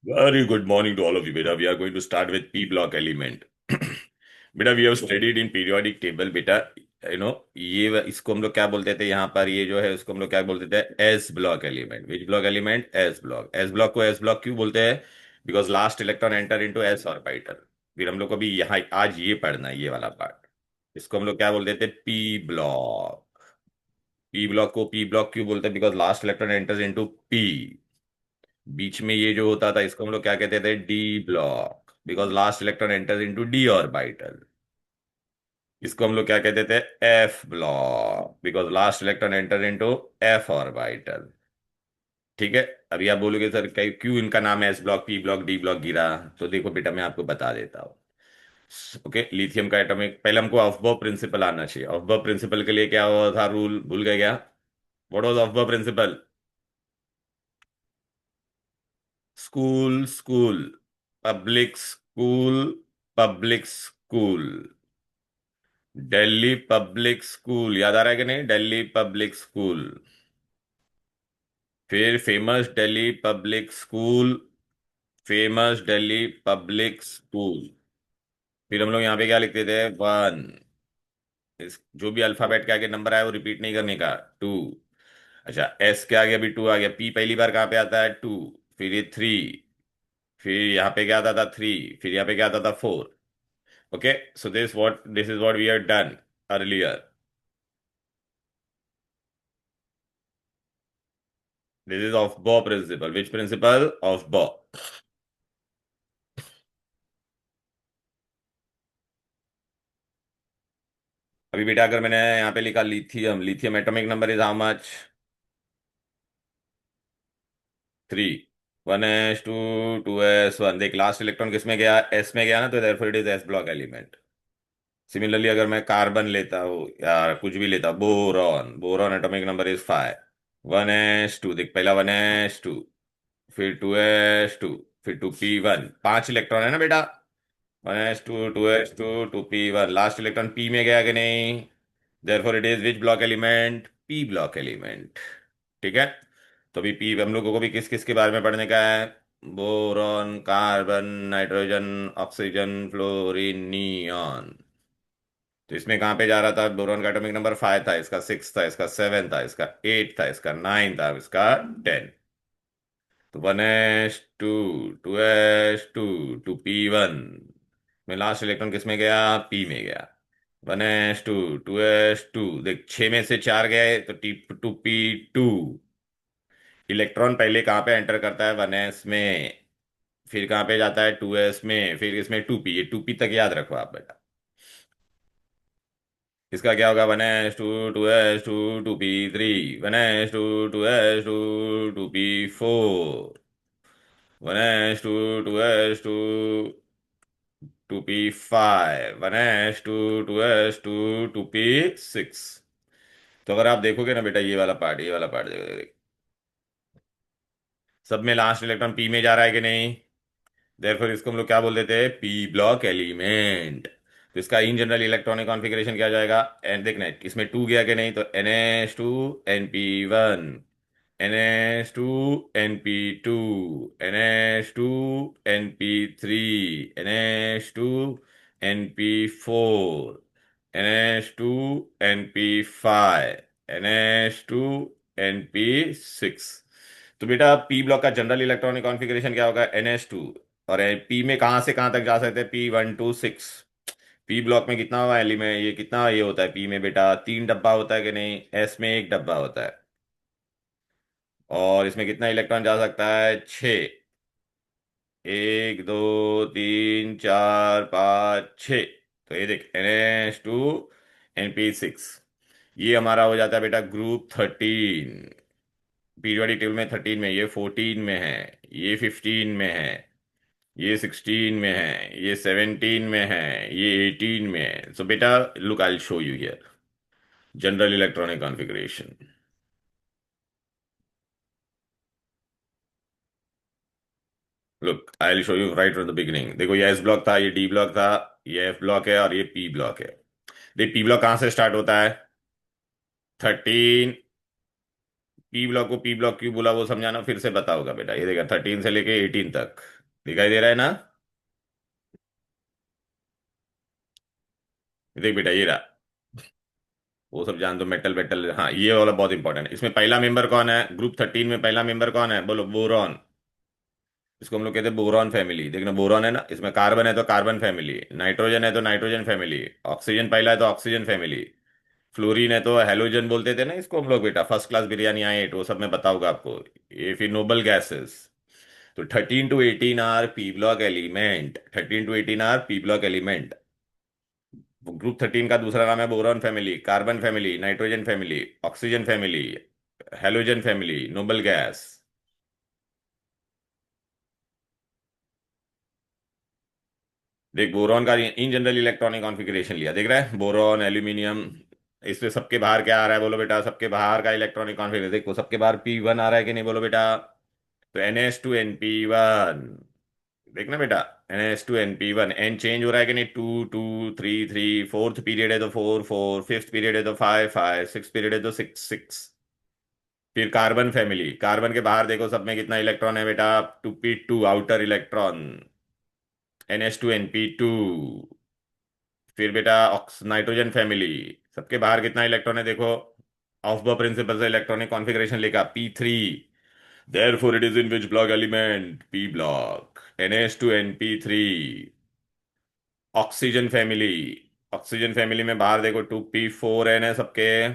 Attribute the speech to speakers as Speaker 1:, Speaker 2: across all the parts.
Speaker 1: Very good morning to all of you, beta. We are going to start with P block element. बेटा we have studied in periodic table बेटा। ये इसको हम लोग क्या बोलते थे यहाँ पर, ये जो है उसको हम लोग क्या बोलते थे, S block element. Which block element? S block. S block को एस ब्लॉक क्यों बोलते हैं? Because last electron enter into S orbital. फिर हम लोग को भी यहाँ आज ये पढ़ना है, ये वाला पार्ट। इसको हम लोग क्या बोलते थे? P block. पी ब्लॉक को पी ब्लॉक क्यों बोलते हैं? Because last electron enters into P. बीच में ये जो होता था इसको हम लोग क्या कहते थे? D block. Because last electron enters into D orbital. इसको हम लोग क्या कहते थे? F block. Because last electron enter into F orbital. ठीक है। अभी आप बोलोगे सर क्यों इनका नाम है S block, P block, D block गिरा? तो देखो बेटा, मैं आपको बता देता हूँ। ओके, लिथियम का एटॉमिक, पहले हमको अफबॉ प्रिंसिपल आना चाहिए। अफबॉ प्रिंसिपल के लिए क्या हुआ था रूल? भूल गए क्या? What was Aufbau principle? School school, public school, public school. Delhi public school, याद आ रहा है कि नहीं? Delhi public school. फिर famous Delhi public school. Famous Delhi public school. फिर हम लोग यहाँ पे क्या लिखते थे? वन। इस जो भी अल्फाबेट के आगे नंबर आया वो रिपीट नहीं करने का। टू। अच्छा, एस के आगे अभी टू आ गया। पी पहली बार कहाँ पे आता है? टू। फिर ये थ्री। फिर यहाँ पे क्या आता था? थ्री। फिर यहाँ पे क्या आता था? Four. Okay, so this is what we have done earlier. This is Aufbau principle. Which principle? Aufbau. अभी बेटा अगर मैंने यहाँ पे लिखा lithium, lithium atomic number is how much? Three. One s two, two s one. देख last electron किस में गया? एस में गया ना, तो therefore it is s block element. Similarly अगर मैं कार्बन लेता हूँ या कुछ भी लेता हूँ, boron, boron atomic number is five. One s two, देख पहला वन एस टू, फिर टू एस टू, फिर टू पी वन। पांच इलेक्ट्रॉन है ना बेटा? One s two, two s two, two p one. Last electron p में गया कि नहीं? Therefore it is which block element? P block element. ठीक है। तो अभी पी हम लोगों को भी किस किस के बारे में पढ़ने का है? Boron, carbon, nitrogen, oxygen, fluorine, neon. तो इसमें कहाँ पे जा रहा था? बोरॉन का एटॉमिक नंबर फाइव था, इसका सिक्स था, इसका सेवन था, इसका एट था, इसका नाइन था, इसका टेन। तो one s two, two s two, two p one. में लास्ट इलेक्ट्रॉन किस में गया? पी में गया। One s two, two s two, देख छह में से चार गए तो t two p two. Electron पहले कहाँ पे एंटर करता है? वन एस में। फिर कहाँ पे जाता है? टू एस में। फिर इसमें टू पी। ये टू पी तक याद रखो आप बेटा। इसका क्या होगा? One s two, two s two, two p three. One s two, two s two, two p four. One s two, two s two, two p five. One s two, two s two, two p six. तो अगर आप देखोगे ना बेटा, ये वाला part, ये वाला पार्ट देखो। सब में लास्ट इलेक्ट्रॉन पी में जा रहा है कि नहीं? देयरफॉर इसको हम लोग क्या बोल देते हैं? P block element. तो इसका इन जनरल इलेक्ट्रॉनिक कॉन्फ़िगरेशन क्या हो जाएगा? एंड देखना इसमें टू गया कि नहीं, तो Na2 NP1, Na2 NP2, Na2 NP3, Na2 NP4, Na2 NP5, Na2 NP6। तो बेटा पी ब्लॉक का जनरल इलेक्ट्रॉनिक कॉन्फ़िगरेशन क्या होगा? NH2। और पी में कहाँ से कहाँ तक जा सकते हैं? P1 to 6। पी ब्लॉक में कितना हुआ एलिमेंट, ये कितना ये होता है पी में बेटा? तीन डब्बा होता है कि नहीं? एस में एक डब्बा होता है। और इसमें कितना इलेक्ट्रॉन जा सकता है? छः। एक, दो, तीन, चार, पाँच, छ। तो ये देख NH2 NP6। ये हमारा हो जाता है बेटा ग्रुप 13। पीरियोडिक टेबल में 13 में, ये 14 में है, ये 15 में है, ये 16 में है, ये 17 में है, ये 18 में है। सो बेटा look, I will show you here general electronic configuration. Look, I will show you right from the beginning. देखो ये एस ब्लॉक था, ये डी ब्लॉक था, ये एफ ब्लॉक है और ये पी ब्लॉक है। देख पी ब्लॉक कहाँ से स्टार्ट होता है? 13। पी ब्लॉक को पी ब्लॉक क्यों बोला वो समझाना फिर से बताओगा बेटा। ये देखा 13 से लेके 18 तक दिखाई दे रहा है ना। देख बेटा ये रहा। वो सब जान दो, मेटल वेटल, हाँ ये वाला बहुत इंपॉर्टेंट है। इसमें पहला मेंबर कौन है ग्रुप 13 में? पहला मेंबर कौन है बोलो? बोरॉन। इसको हम लोग कहते हैं बोरॉन फैमिली। देखना बोरॉन है ना, इसमें कार्बन है तो कार्बन फैमिली, नाइट्रोजन है तो नाइट्रोजन फैमिली, ऑक्सीजन पहला है तो ऑक्सीजन फैमिली, फ्लोरीन है तो हेलोजन बोलते थे ना इसको हम लोग बेटा। फर्स्ट क्लास बिरयानी आए वो सब मैं बताऊंगा आपको। ये फिर नोबल गैसेस। तो 13 to 18 R P block element, 13 to 18 R P block element. Group 13 का दूसरा नाम है boron family, carbon family, nitrogen family, oxygen family, halogen family, noble gas. देख बोरॉन का इन जनरल इलेक्ट्रॉनिक कॉन्फ़िगरेशन लिया, देख रहा है बोरॉन एल्यूमिनियम। इसमें सबके बाहर क्या आ रहा है बोलो बेटा? सबके बाहर का इलेक्ट्रॉनिक कॉन्फ़िगरेशन देखो, सबके बाहर P1 आ रहा है कि नहीं बोलो बेटा? तो NH2 NP1। देखना बेटा, NH2 NP1, एन चेंज हो रहा है कि नहीं? 2 2 3 3, फोर्थ पीरियड है तो 4 4, फिफ्थ पीरियड है तो 5 5, सिक्स पीरियड है तो 6 6। फिर कार्बन फैमिली, कार्बन के बाहर देखो सब में कितना इलेक्ट्रॉन है बेटा? 2p2 outer electron, NH2 NP2। फिर बेटा ऑक्स नाइट्रोजन फैमिली, सबके बाहर कितना इलेक्ट्रॉन है देखो? ऑफबर्ग प्रिंसिपल से इलेक्ट्रॉनिक कॉन्फ़िगरेशन लिखा P3। Therefore, it is in which block element? P block. NH2 NP3। Oxygen family, oxygen family में बाहर देखो 2p4 है सबके,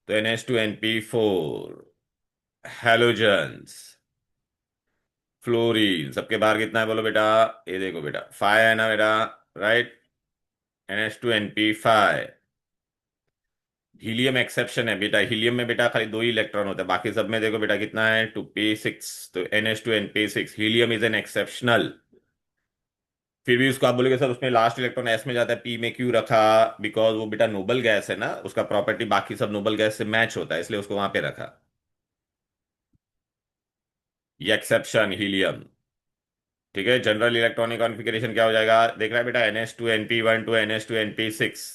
Speaker 1: तो NH2 NP4। हैलोजेंस, फ्लोरीन सबके बाहर कितना है बोलो बेटा? ये देखो बेटा 5 है ना बेटा, right? NH2 NP5। Helium exception है बेटा, हीलियम में बेटा खाली दो ही इलेक्ट्रॉन होते हैं, बाकी सब में देखो बेटा कितना है? 2p6। तो NH2 NP6, helium is an exceptional. फिर भी उसको आप बोलोगे सर उसमें लास्ट इलेक्ट्रॉन एस में जाता है, पी में क्यों रखा? बिकॉज वो बेटा नोबल गैस है ना, उसका प्रॉपर्टी बाकी सब नोबल गैस से मैच होता है, इसलिए उसको वहां पे रखा। ये एक्सेप्शन हीलियम। ठीक है, जनरल इलेक्ट्रॉनिक कॉन्फ़िगरेशन क्या हो जाएगा देख रहा है बेटा? NH2 NP1 to NH2 NP6।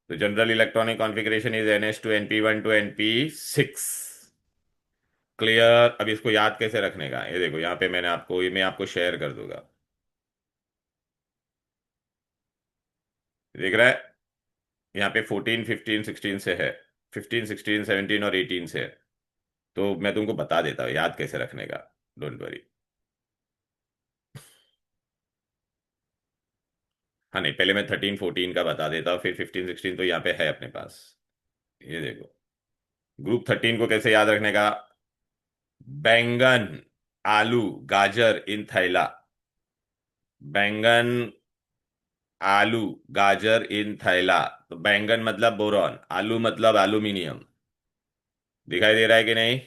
Speaker 1: तो general electronic configuration is NH2 NP1 to NP6। Clear? अब इसको याद कैसे रखने का, ये देखो यहाँ पे मैंने आपको, ये मैं आपको शेयर कर दूंगा। देख रहा है? यहाँ पे 14 15 16 से है, 15 16 17 और 18 से है। तो मैं तुमको बता देता हूँ याद कैसे रखने का। Don't worry. हाँ नहीं, पहले मैं 13 14 का बता देता हूँ, फिर 15 16 तो यहाँ पे है अपने पास। ये देखो, ग्रुप 13 को कैसे याद रखने का? बैंगन, आलू, गाजर इन थैला। बैंगन, आलू, गाजर इन थैला। तो बैंगन मतलब बोरॉन, आलू मतलब एल्यूमिनियम। दिखाई दे रहा है कि नहीं?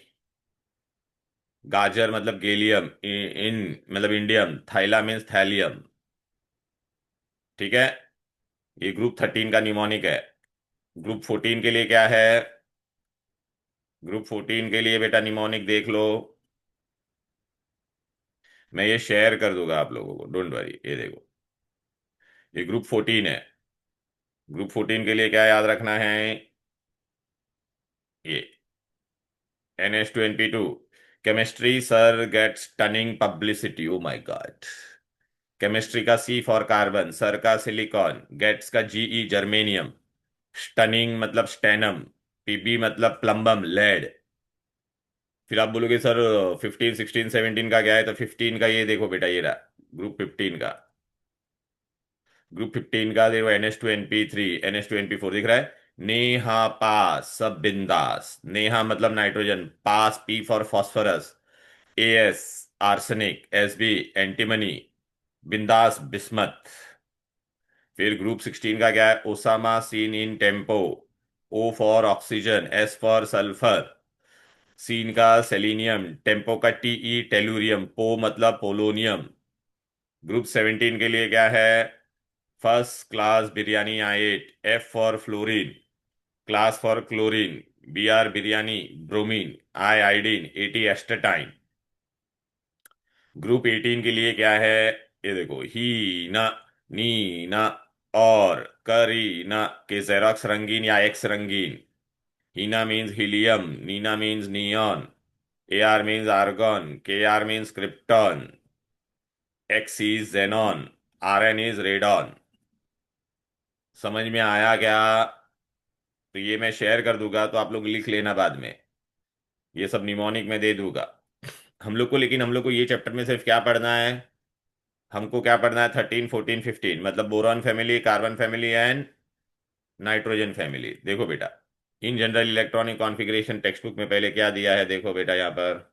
Speaker 1: गाजर मतलब गैलियम, इन मतलब इंडियम, थैला मीन्स थैलियम। ठीक है, ये ग्रुप 13 का निमोनिक है। ग्रुप 14 के लिए क्या है? ग्रुप 14 के लिए बेटा निमोनिक देख लो, मैं ये शेयर कर दूंगा आप लोगों को, डोंट वरी। ये देखो, ये ग्रुप 14 है। ग्रुप 14 के लिए क्या याद रखना है? ये NH2 NP2। Chemistry sir gets stunning publicity, oh my god. Chemistry का C फॉर कार्बन, सर का सिलिकॉन, गेट्स का GE जर्मेनियम, स्टनिंग मतलब स्टेनम, PB मतलब प्लम्बम लेड। फिर आप बोलोगे सर 15 16 17 का क्या है? तो 15 का ये देखो बेटा, ये रहा ग्रुप 15 का। ग्रुप 15 का देखो NH2 NP3, NH2 NP4 दिख रहा है। नेहा पास सब बिंदास, नेहा मतलब nitrogen, pass P for phosphorus, AS arsenic, SB antimony, बिंदास बिस्मथ। फिर ग्रुप 16 का क्या है? Osama scene in tempo, O for oxygen, S for sulphur, scene का सेलिनियम, टेम्पो का TE टेलुरियम, पो मतलब पोलोनियम। ग्रुप 17 के लिए क्या है? फर्स्ट क्लास बिरयानी आएट, F for fluorine, class for chlorine, BR biryani bromine, I iodine, AT astatine. Group 18 के लिए क्या है? ये देखो, ही ना, नी ना, और करी ना के जेरोक्स रंगीन या एक्स रंगीन, Heena means helium, Neena means neon, AR means argon, KR means krypton, X is xenon, RN is radon. समझ में आया क्या? तो ये मैं शेयर कर दूंगा तो आप लोग लिख लेना बाद में। ये सब निमोनिक में दे दूंगा हम लोग को। लेकिन हम लोग को ये चैप्टर में सिर्फ क्या पढ़ना है? हमको क्या पढ़ना है? 13 14 15, मतलब boron family, carbon family and nitrogen family. देखो बेटा, in general electronic configuration text book में पहले क्या दिया है, देखो बेटा यहाँ पर।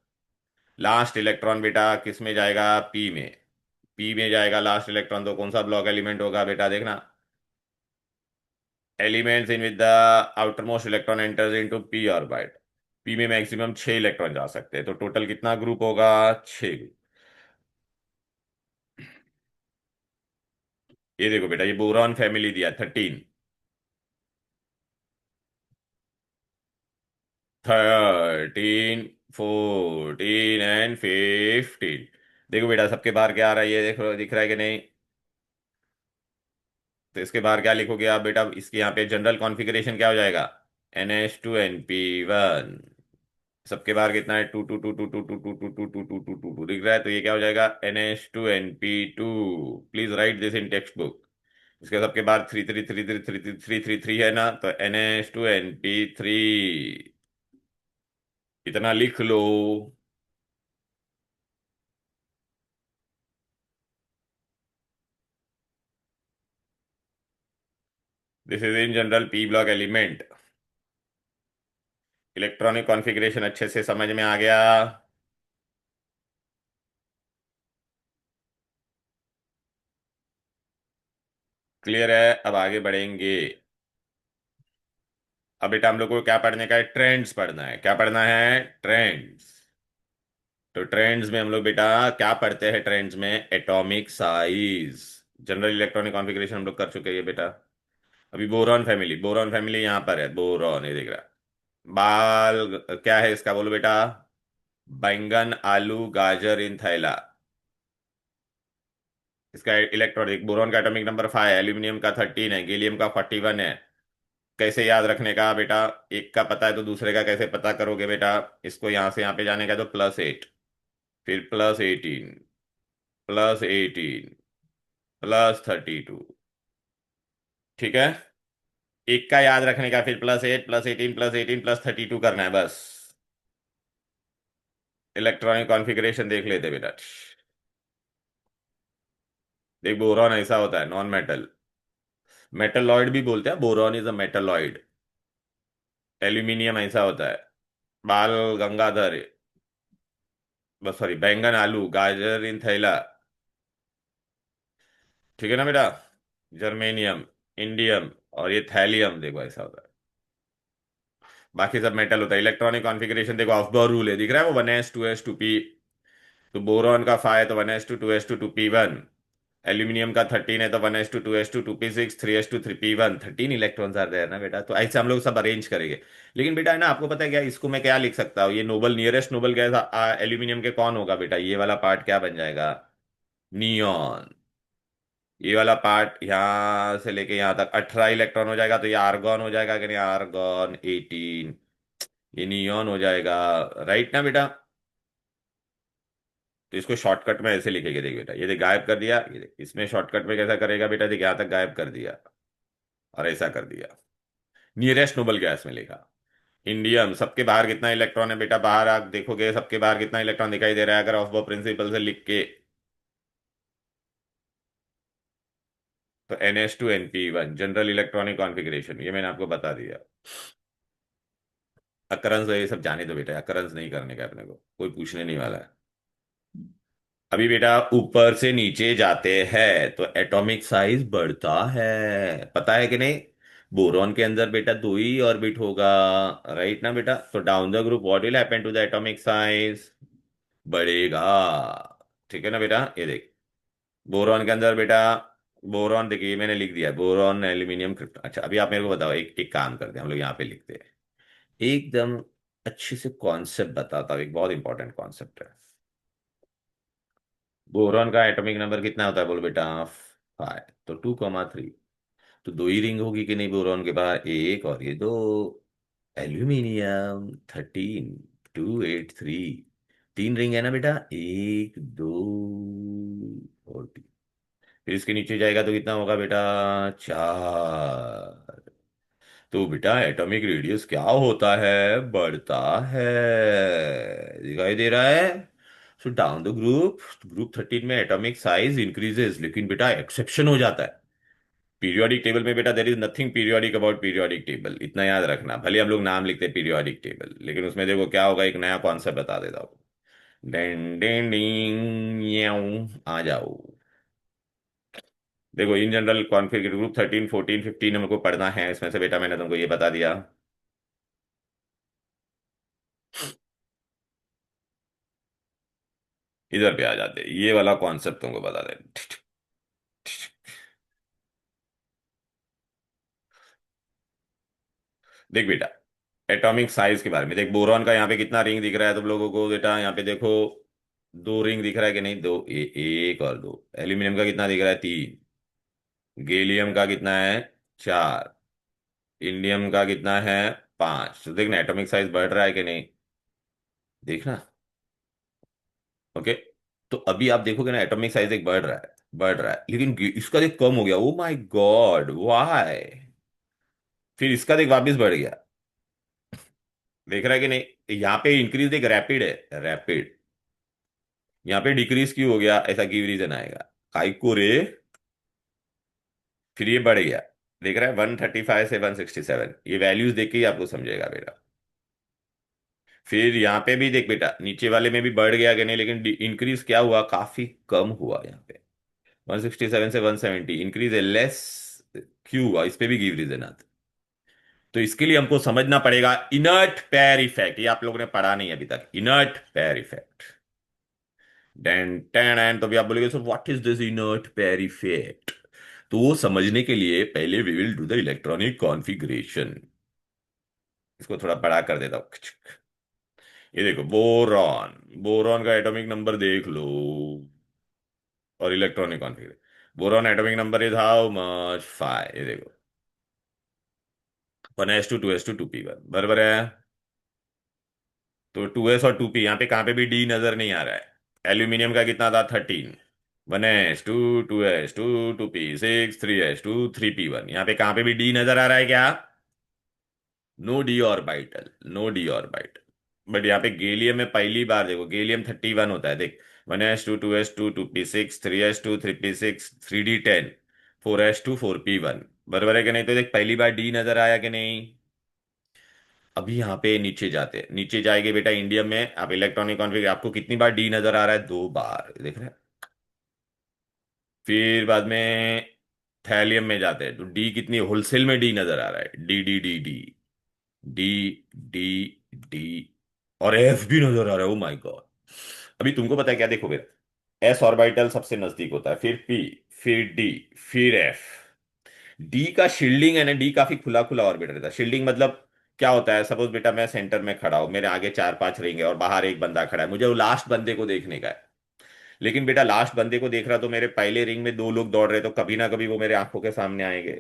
Speaker 1: लास्ट इलेक्ट्रॉन बेटा किस में जाएगा? पी में। पी में जाएगा लास्ट इलेक्ट्रॉन, तो कौन सा ब्लॉक एलिमेंट होगा बेटा? देखना, elements in with the outer most electron enters into P orbit. P में मैक्सिमम 6 इलेक्ट्रॉन जा सकते हैं, तो टोटल कितना ग्रुप होगा? 6 ग्रुप। ये देखो बेटा, ये बोरॉन फैमिली दिया 13, 13 14 एंड 15। देखो बेटा सबके बाहर क्या आ रहा है, ये देखो, दिख रहा है कि नहीं? तो इसके बाहर क्या लिखोगे आप बेटा? इसके यहाँ पे जनरल कॉन्फ़िगरेशन क्या हो जाएगा? NH2 NP1। सबके बाहर कितना है? Two two two two two two two two two two two two two two दिख रहा है, तो ये क्या हो जाएगा? NH2 NP2। Please right this in text book. इसके सबके बाद 3 3 3 3 3 3 3 है ना, तो NH2 NP3। इतना लिख लो। This is in general P block element. Electronic configuration अच्छे से समझ में आ गया? क्लियर है? अब आगे बढ़ेंगे। अब बेटा हम लोग को क्या पढ़ने का है? ट्रेंड्स पढ़ना है। क्या पढ़ना है? ट्रेंड्स। तो ट्रेंड्स में हम लोग बेटा क्या पढ़ते हैं? ट्रेंड्स में atomic size. General electronic configuration हम लोग कर चुके हैं बेटा। अभी बोरॉन फैमिली, बोरॉन फैमिली यहाँ पर है, बोरॉन, ये देख रहा है। बाल क्या है इसका, बोलो बेटा? बैंगन, आलू, गाजर इन थैला। इसका इलेक्ट्रॉनिक, बोरॉन का एटॉमिक नंबर 5 है, एल्यूमिनियम का 13 है, गैलियम का 41 है। कैसे याद रखने का बेटा? एक का पता है तो दूसरे का कैसे पता करोगे बेटा? इसको यहां से यहां पे जाने का, तो +8, फिर +18, +18, +32। ठीक है? एक का याद रखने का, फिर +8 +18 +18 +32 करना है बस। इलेक्ट्रॉनिक कॉन्फ़िगरेशन देख लेते बेटा। देख, बोरॉन ऐसा होता है, नॉन मेटल। मेटलॉइड भी बोलते हैं, boron is a metalloid. Aluminium ऐसा होता है। बाल गंगाधर, बस सॉरी, बैंगन, आलू, गाजर इन थैला। ठीक है ना बेटा? जर्मेनियम, इंडियम, और ये थैलियम, देखो ऐसा होता है। बाकी सब मेटल होता है। इलेक्ट्रॉनिक कॉन्फ़िगरेशन देखो, ऑफबॉर रूल है, दिख रहा है वो, 1s2s2p। तो बोरॉन का 5 है तो 1s2 2s2 2p1। एल्यूमिनियम का 13 है तो 1s2 2s2 2p6 3s2 3p1। 13 electrons आ रहे हैं ना बेटा, तो ऐसे हम लोग सब अरेंज करेंगे। लेकिन बेटा है ना, आपको पता है क्या, इसको मैं क्या लिख सकता हूँ? ये noble, nearest noble gas aluminium के कौन होगा बेटा? ये वाला पार्ट क्या बन जाएगा? नियॉन। ये वाला पार्ट यहाँ से लेके यहाँ तक 18 इलेक्ट्रॉन हो जाएगा, तो ये आर्गॉन हो जाएगा कि नहीं? आर्गॉन 18। ये नियॉन हो जाएगा। राइट ना बेटा? तो इसको शॉर्टकट में ऐसे लिखेंगे, देख बेटा, ये देख गायब कर दिया, ये देख इसमें शॉर्टकट में कैसा करेगा बेटा? देख यहाँ तक गायब कर दिया, और ऐसा कर दिया। नियरेस्ट नोबल गैस में लिखा। इंडियम, सबके बाहर कितना इलेक्ट्रॉन है बेटा? बाहर आप देखोगे सबके बाहर कितना इलेक्ट्रॉन दिखाई दे रहा है, अगर ऑफ बो प्रिंसिपल से लिख के? तो NH2 NP1 general electronic configuration, ये मैंने आपको बता दिया। अकरंस ये सब जाने दो बेटा, अकरंस नहीं करने का अपने को, कोई पूछने नहीं वाला है। अभी बेटा ऊपर से नीचे जाते हैं तो एटॉमिक साइज बढ़ता है, पता है कि नहीं? बोरॉन के अंदर बेटा 2 ही ऑर्बिट होगा। राइट ना बेटा? तो down the group what will happen to the atomic size? बढ़ेगा। ठीक है ना बेटा? ये देख, बोरॉन के अंदर बेटा, बोरॉन देखिए मैंने लिख दिया, बोरॉन, एल्यूमिनियम, क्रिप्टन। अच्छा अभी आप मेरे को बताओ, एक एक काम करते हैं हम लोग, यहाँ पे लिखते हैं एकदम अच्छे से कॉन्सेप्ट बताता हूँ, एक बहुत इंपॉर्टेंट कॉन्सेप्ट है। बोरॉन का एटॉमिक नंबर कितना होता है बोलो बेटा? 5, तो 2,3। तो 2 ही रिंग होगी कि नहीं बोरॉन के पास? एक और ये 2। एल्यूमिनियम 13 283। तीन रिंग है ना बेटा, एक दो और तीन। फिर इसके नीचे जाएगा तो कितना होगा बेटा, चार। तो बेटा एटॉमिक रेडियस क्या होता है, बढ़ता है। दिखाई दे रहा है। So down the group, group 13 में एटॉमिक साइज इंक्रीजेस, लेकिन बेटा एक्सेप्शन हो जाता है। पीरियोडिक टेबल में बेटा there is nothing periodic about periodic table, इतना याद रखना। भले हम लोग नाम लिखते हैं पीरियोडिक टेबल, लेकिन उसमें देखो क्या होगा, एक नया कॉन्सेप्ट बता देता हूँ। डेन डेन डिंग याऊं, आ जाओ। देखो इन जनरल कॉन्फिगर ग्रुप 13 14 15 हमको पढ़ना है, इसमें से बेटा मैंने तुमको ये बता दिया। इधर पे आ जाते, ये वाला कॉन्सेप्ट तुमको बता दे। देख बेटा, एटॉमिक साइज के बारे में देख, बोरॉन का यहाँ पे कितना रिंग दिख रहा है तुम लोगों को बेटा, यहाँ पे देखो। दो रिंग दिख रहा है कि नहीं, दो, एक और दो। एल्यूमिनियम का कितना दिख रहा है, तीन। गैलियम का कितना है, चार। इंडियम का कितना है, पांच। तो देखना एटॉमिक साइज बढ़ रहा है कि नहीं, देखना। ओके। तो अभी आप देखोगे ना, एटॉमिक साइज एक बढ़ रहा है, बढ़ रहा है, लेकिन इसका देख कम हो गया। ओ माय गॉड, व्हाई। फिर इसका देख वापस बढ़ गया। देख रहा है कि नहीं, यहाँ पे इंक्रीज देख रैपिड है, रैपिड। यहाँ पे डिक्रीज क्यों हो गया, ऐसा गिव रीजन आएगा। काई को रे। फिर ये बढ़ गया। देख रहा है 135 से 167, ये वैल्यूज देख के ही आपको समझेगा बेटा। फिर यहाँ पे भी देख बेटा, नीचे वाले में भी बढ़ गया कि नहीं, लेकिन इंक्रीज क्या हुआ, काफी कम हुआ यहाँ पे। 167 से 170 इंक्रीज है, लेस। क्यों हुआ, इस पे भी गिव रीजन आता। तो इसके लिए हमको समझना पड़ेगा इनर्ट पेयर इफेक्ट, ये आप लोगों ने पढ़ा नहीं अभी तक, inert pair effect. Then ten end, तो भी आप बोलोगे sir what is this inert pair effect. तो वो समझने के लिए पहले we will do the electronic configuration. इसको थोड़ा बड़ा कर देता हूं। ये देखो बोरॉन, बोरॉन का एटॉमिक नंबर देख लो, और electronic configuration. Boron atomic number is how much, 5। ये देखो, 1s2 2s2 2p1 बराबर है। तो 2s और 2p, यहाँ पे कहाँ पे भी डी नजर नहीं आ रहा है। एल्यूमिनियम का कितना था, 13। 1s2 2s2 2p 6 3s2 3p1, यहाँ पे कहाँ पे भी डी नजर आ रहा है क्या, no d orbital, no d orbital. But यहाँ पे गैलियम में पहली बार देखो, गैलियम 31 होता है देख। 1s2 2s2 2p6 3s2 3p6 3d10 4s2 4p1, बराबर है कि नहीं। तो देख पहली बार डी नजर आया कि नहीं। अभी यहाँ पे नीचे जाते हैं, नीचे जाएंगे बेटा, इंडियम में आप इलेक्ट्रॉनिक कॉन्फ़िगर, आपको कितनी बार डी नजर आ रहा है, दो बार, देख रहे हैं। फिर बाद में थैलियम में जाते हैं, तो डी कितनी होलसेल में डी नजर आ रहा है, D D D D D D D. और एफ भी नजर आ रहा है, ओ माय गॉड। अभी तुमको पता है क्या, देखो बेटा, एस ऑर्बिटल सबसे नजदीक होता है, फिर पी, फिर डी, फिर एफ। डी का शील्डिंग है ना, डी काफी खुला खुला ऑर्बिटर रहता है। शील्डिंग मतलब क्या होता है, सपोज बेटा मैं सेंटर में खड़ा हूं, मेरे आगे चार पांच रिंग है और बाहर एक बंदा खड़ा है, मुझे वो लास्ट बंदे को देखने का है। लेकिन बेटा लास्ट बंदे को देख रहा, तो मेरे पहले रिंग में दो लोग दौड़ रहे, तो कभी ना कभी वो मेरे आंखों के सामने आएंगे।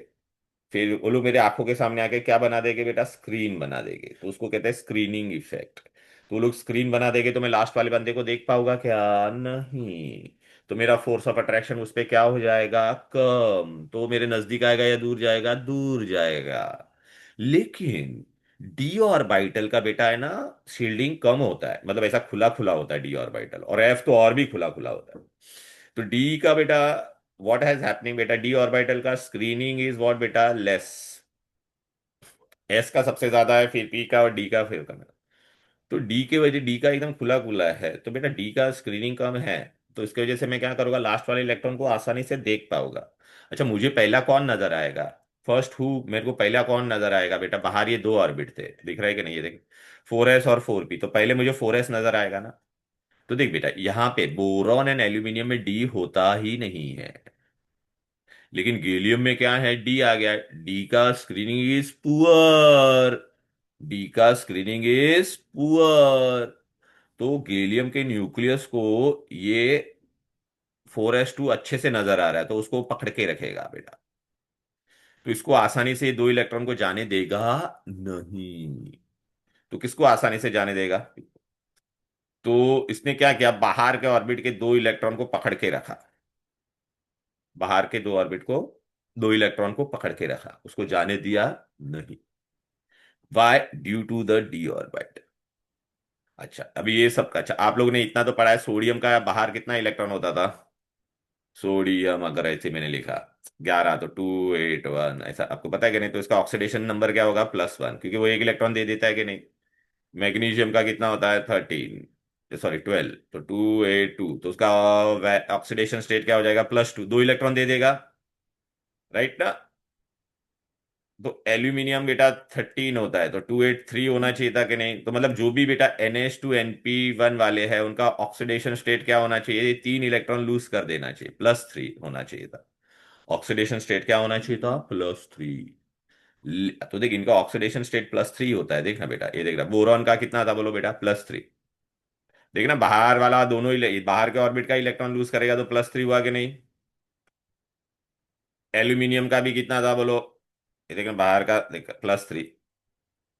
Speaker 1: फिर वो लोग मेरे आंखों के सामने आके क्या बना देंगे बेटा, स्क्रीन बना देंगे, तो उसको कहते हैं स्क्रीनिंग इफेक्ट। तो वो लोग स्क्रीन बना देंगे, तो मैं लास्ट वाले बंदे को देख पाऊंगा क्या, नहीं। तो मेरा फोर्स ऑफ अट्रैक्शन उस पर क्या हो जाएगा, कम। तो वो मेरे नजदीक आएगा या दूर जाएगा, दूर जाएगा। लेकिन डी ऑर्बिटल का बेटा है ना, शील्डिंग कम होता है, मतलब ऐसा खुला खुला होता है डी ऑर्बिटल, और एफ तो और भी खुला खुला होता है। तो डी का बेटा व्हाट हैज हैपनिंग बेटा, डी ऑर्बिटल का स्क्रीनिंग इज व्हाट बेटा, लेस। एस का सबसे ज्यादा है, फिर पी का, और डी का फिर कम है। तो डी के वजह, डी का एकदम खुला खुला है, तो बेटा डी का स्क्रीनिंग कम है। तो इसकी वजह से मैं क्या करूंगा, लास्ट वाले इलेक्ट्रॉन को आसानी से देख पाऊंगा। अच्छा, मुझे पहला कौन नजर आएगा, फर्स्ट हु, मेरे को पहला कौन नजर आएगा बेटा, बाहर ये दो ऑर्बिट थे, दिख रहा है कि नहीं, ये देख। 4s और 4p, तो पहले मुझे 4s नजर आएगा ना। तो देख बेटा, यहाँ पे बोरॉन एंड एल्यूमिनियम में डी होता ही नहीं है, लेकिन गैलियम में क्या है, डी आ गया। डी का स्क्रीनिंग इज पुअर, डी का स्क्रीनिंग इज पुअर। तो गैलियम के न्यूक्लियस को ये 4s2 अच्छे से नजर आ रहा है, तो उसको पकड़ के रखेगा बेटा। तो इसको आसानी से दो इलेक्ट्रॉन को जाने देगा नहीं। तो किसको आसानी से जाने देगा? तो इसने क्या किया, बाहर के ऑर्बिट के दो इलेक्ट्रॉन को पकड़ के रखा। बाहर के दो ऑर्बिट को, दो इलेक्ट्रॉन को पकड़ के रखा, उसको जाने दिया नहीं। Why? Due to the d orbit. अच्छा, अभी ये सब का, अच्छा आप लोगों ने इतना तो पढ़ा है, सोडियम का बाहर कितना इलेक्ट्रॉन होता था? सोडियम अगर ऐसे मैंने लिखा 11, तो 281, ऐसा आपको पता है कि नहीं? तो इसका ऑक्सीडेशन नंबर क्या होगा? +1, क्योंकि वो एक इलेक्ट्रॉन दे देता है कि नहीं? मैग्नीशियम का कितना होता है? 13, सॉरी 12, तो 282, तो उसका ऑक्सीडेशन स्टेट क्या हो जाएगा? +2, दो इलेक्ट्रॉन दे देगा, राइट ना? तो एल्यूमिनियम बेटा 13 होता है, तो 283 होना चाहिए था कि नहीं? तो मतलब जो भी बेटा NH2 NP1 वाले हैं, उनका ऑक्सीडेशन स्टेट क्या होना चाहिए? ये तीन इलेक्ट्रॉन लूज कर देना चाहिए, +3 होना चाहिए था। ऑक्सीडेशन स्टेट क्या होना चाहिए था? +3। तो देख, इनका ऑक्सीडेशन स्टेट +3 होता है, देखना बेटा, ये देखना बोरॉन का कितना था, बोलो बेटा? +3। देखना बाहर वाला दोनों ही, बाहर के ऑर्बिट का इलेक्ट्रॉन लूज करेगा तो +3 हुआ कि नहीं? एल्यूमिनियम का भी कितना था, बोलो? ये देखना बाहर का देख, +3।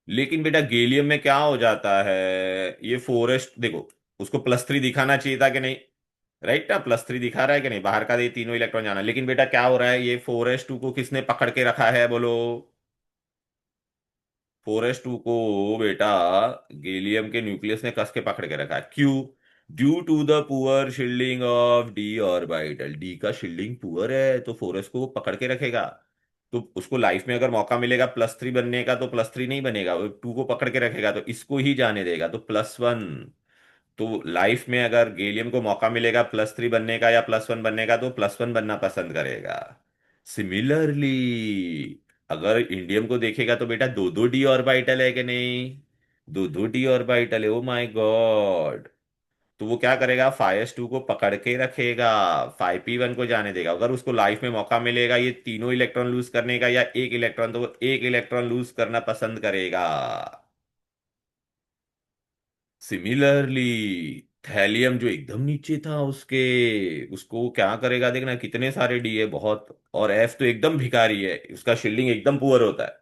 Speaker 1: लेकिन बेटा गैलियम में क्या हो जाता है, ये फॉरेस्ट देखो, उसको +3 दिखाना चाहिए था कि नहीं? राइट ना, +3 दिखा रहा है कि नहीं? बाहर का ये तीनों इलेक्ट्रॉन जाना, लेकिन बेटा क्या हो रहा है, ये 4s2 को किसने पकड़ के रखा है, बोलो? 4s2 को बेटा गैलियम के न्यूक्लियस ने कस के पकड़ के रखा है। क्यों? Due to the poor shielding of d orbital. D का शील्डिंग पुअर है, तो 4s को वो पकड़ के रखेगा। तो उसको लाइफ में अगर मौका मिलेगा +3 बनने का, तो +3 नहीं बनेगा, वो 2 को पकड़ के रखेगा, तो इसको ही जाने देगा, तो +1। तो लाइफ में अगर गैलियम को मौका मिलेगा +3 बनने का या +1 बनने का, तो +1 बनना पसंद करेगा। सिमिलरली अगर इंडियम को देखेगा तो बेटा दो दो डी ऑर्बिटल है कि नहीं? दो दो डी ऑर्बिटल है, ओ माय गॉड। तो वो क्या करेगा, 5s2 को पकड़ के रखेगा, 5p1 को जाने देगा। अगर उसको लाइफ में मौका मिलेगा ये तीनों इलेक्ट्रॉन लूज करने का या एक इलेक्ट्रॉन, तो वो एक इलेक्ट्रॉन लूज करना पसंद करेगा। सिमिलरली थैलियम जो एकदम नीचे था उसके, उसको वो क्या करेगा, देखना कितने सारे डी है, बहुत। और एफ तो एकदम भिखारी है, उसका शील्डिंग एकदम पुअर होता है।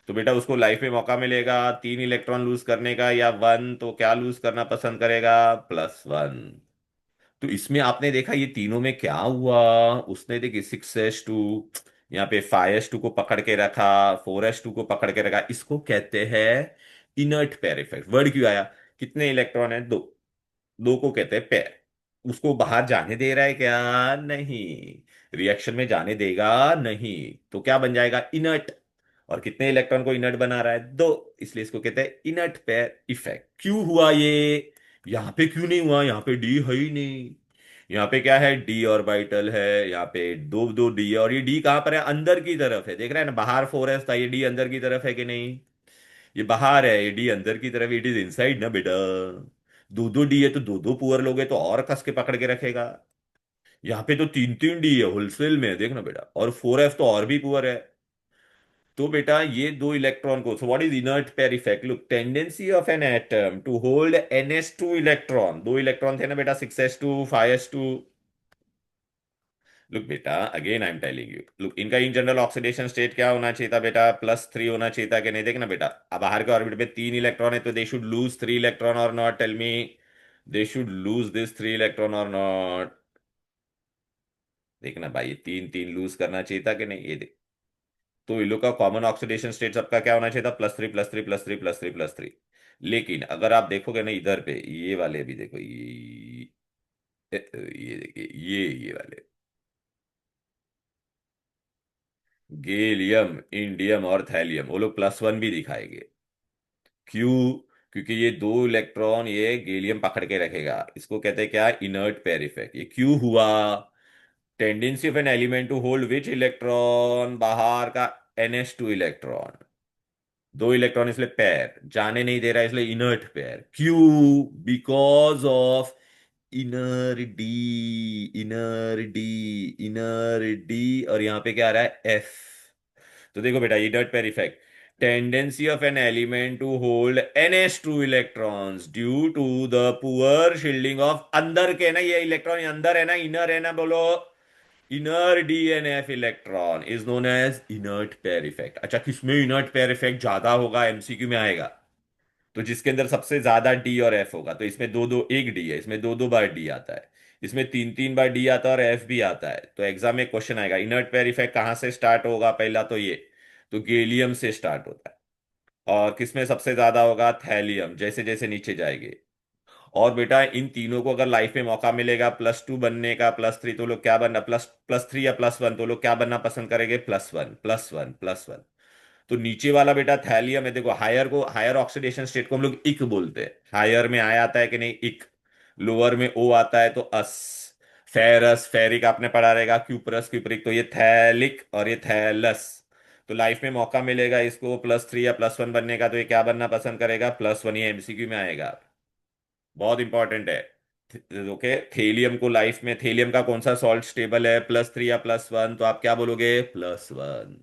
Speaker 1: तो बेटा उसको लाइफ में मौका मिलेगा तीन इलेक्ट्रॉन लूज करने का या 1, तो क्या लूज करना पसंद करेगा? +1। तो इसमें आपने देखा ये तीनों में क्या हुआ, उसने देखिए 6s2, यहाँ पे 5s2 को पकड़ के रखा, 4s2 को पकड़ के रखा, इसको कहते हैं इनर्ट पेयर इफेक्ट। वर्ड क्यों आया? कितने इलेक्ट्रॉन है? दो। दो को कहते हैं पेयर। उसको बाहर जाने दे रहा है क्या? नहीं। रिएक्शन में जाने देगा नहीं। तो क्या बन जाएगा? इनर्ट। और कितने इलेक्ट्रॉन को इनर्ट बना रहा है? दो। इसलिए इसको कहते हैं इनर्ट पेयर इफेक्ट। क्यों हुआ ये? यहां पे क्यों नहीं हुआ? यहां पे डी है ही नहीं। यहाँ पे क्या है? डी ऑर्बिटल है, यहाँ पे दो दो डी है, और ये डी कहाँ पर है? अंदर की तरफ है, देख रहे हैं ना? बाहर 4s था, ये डी अंदर की तरफ है कि नहीं? ये बाहर है, ये डी अंदर की तरफ, इट इज इनसाइड ना बेटा। दो दो डी है तो दो दो पुअर लोगे तो और कस के पकड़ के रखेगा। यहाँ पे तो तीन तीन डी है, होलसेल में है, देखना बेटा, और 4s तो और भी पुअर है। तो बेटा ये दो इलेक्ट्रॉन को, so what is inert pair effect? Look, tendency of an atom to hold NH2 electron, दो इलेक्ट्रॉन थे ना बेटा, 6s2 5s2। लुक बेटा, again I am telling you, look इनका इन जनरल ऑक्सीडेशन स्टेट क्या होना चाहिए था बेटा? +3 होना चाहिए था कि नहीं? देखना बेटा, अब बाहर के ऑर्बिट पे तीन इलेक्ट्रॉन है, तो they should lose 3 electron or not? Tell me, they should lose this 3 electron or not? देखना भाई, ये तीन तीन लूज करना चाहिए था कि नहीं? ये देख, तो इन लोग का कॉमन ऑक्सीडेशन स्टेट सबका क्या होना चाहिए था? +3 +3 +3 +3 +3। लेकिन अगर आप देखोगे ना इधर पे, ये वाले भी देखो, ये देखिए, ये वाले, गैलियम, इंडियम और थैलियम, वो लोग +1 भी दिखाएंगे। क्यों? क्योंकि ये दो इलेक्ट्रॉन ये गैलियम पकड़ के रखेगा, इसको कहते हैं क्या? Inert pair effect. ये क्यों हुआ? Tendency of an element to hold which electron, बाहर का NH2 इलेक्ट्रॉन, दो इलेक्ट्रॉन, इसलिए पेयर जाने नहीं दे रहा है, इसलिए इनर्ट पेयर। क्यों? Because of inner D, inner D, inner D, और यहां पे क्या आ रहा है? एफ। तो देखो बेटा, ये dot pair effect, tendency of an element to hold NH2 electrons due to the poor shielding of, अंदर के ना ये इलेक्ट्रॉन, अंदर है ना, इनर है ना, बोलो? Inner DNF electron is known as inert pair effect. अच्छा, किसमें इनर्ट पेयर इफेक्ट ज्यादा होगा? MCQ में आएगा। तो जिसके अंदर सबसे ज्यादा डी और एफ होगा, तो इसमें दो दो, एक डी है, इसमें दो दो बार डी आता है, इसमें तीन तीन बार डी आता है और एफ भी आता है। तो एग्जाम में क्वेश्चन आएगा इनर्ट पेयर इफेक्ट कहाँ से स्टार्ट होगा, पहला तो ये, तो गैलियम से स्टार्ट होता है। और किसमें सबसे ज्यादा होगा, थैलियम, जैसे जैसे नीचे जाएंगे। और बेटा इन तीनों को अगर लाइफ में मौका मिलेगा +2 बनने का, +3, तो लोग क्या बनना, प्लस प्लस थ्री या +1, तो लोग क्या बनना पसंद करेंगे, +1 +1 +1। तो नीचे वाला बेटा थैलियम है, देखो हायर को, हायर ऑक्सीडेशन स्टेट को हम लोग इक बोलते हैं। हायर में आया आता है कि नहीं, इक। लोअर में ओ आता है तो अस। फेरस, फेरिक आपने पढ़ा रहेगा, क्यूप्रस, क्यूप्रिक, तो ये थैलिक और ये थैलस। तो लाइफ में मौका मिलेगा इसको +3 या +1 बनने का, तो ये क्या बनना पसंद करेगा, +1। ये एमसीक्यू में आएगा, बहुत इंपॉर्टेंट है। ओके, थेलियम को लाइफ में, थेलियम का कौन सा सॉल्ट स्टेबल है, +3 या +1, तो आप क्या बोलोगे, +1।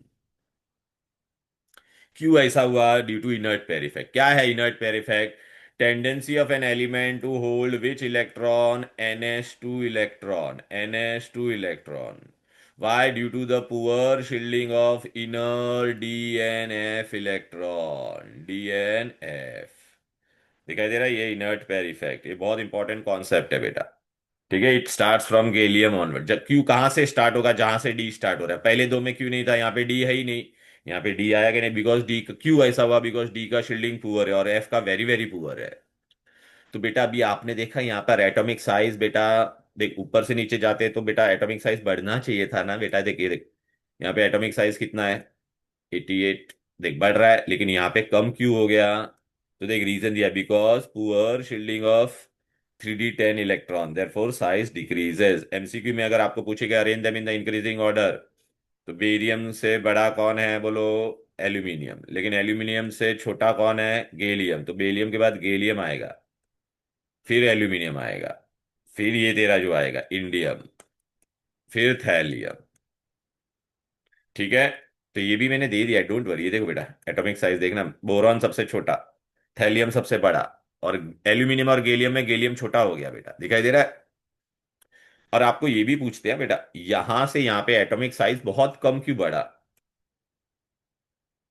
Speaker 1: क्यों ऐसा हुआ, due to inert pair effect. क्या है inert pair effect, tendency of an element to hold which electron, NH2 electron, NH2 electron. Why, due to the poor shielding of inner DNF electron, DNF। दिखाई दे रहा है, ये inert pair effect, ये बहुत important concept है बेटा। ठीक है, it start from gallium onward. जब क्यू कहां से स्टार्ट होगा, जहां से डी स्टार्ट हो रहा है। पहले दो में क्यू नहीं था, यहाँ पे डी है ही नहीं। यहाँ पे डी आया कि नहीं, बिकॉज डी, क्यू ऐसा हुआ बिकॉज डी का शील्डिंग पुअर है और एफ का वेरी वेरी पुअर है। तो बेटा अभी आपने देखा यहाँ पर एटॉमिक साइज, बेटा देख ऊपर से नीचे जाते तो बेटा एटॉमिक साइज बढ़ना चाहिए था ना बेटा, देखिए देख, यहाँ पे एटॉमिक साइज कितना है, 88। देख बढ़ रहा है, लेकिन यहाँ पे कम क्यों हो गया, तो देख रीजन दिया, because poor shielding of 3d10 electron, therefore size decreases. MCQ में अगर आपको पूछेगा arrange them in the increasing order, तो बेरियम से बड़ा कौन है, बोलो एल्यूमिनियम। लेकिन एल्यूमिनियम से छोटा कौन है, गैलियम। तो बेरियम के बाद गैलियम आएगा, फिर एल्यूमिनियम आएगा, फिर ये तेरा जो आएगा इंडियम, फिर थैलियम। ठीक है, तो ये भी मैंने दे दिया, डोंट वरी। ये देखो बेटा एटॉमिक साइज देखना, बोरॉन सबसे छोटा, थैलियम सबसे बड़ा, और एल्यूमिनियम और गैलियम में गैलियम छोटा हो गया बेटा, दिखाई दे रहा है। और आपको ये भी पूछते हैं बेटा, यहां से यहां पे एटॉमिक साइज बहुत कम क्यों बढ़ा,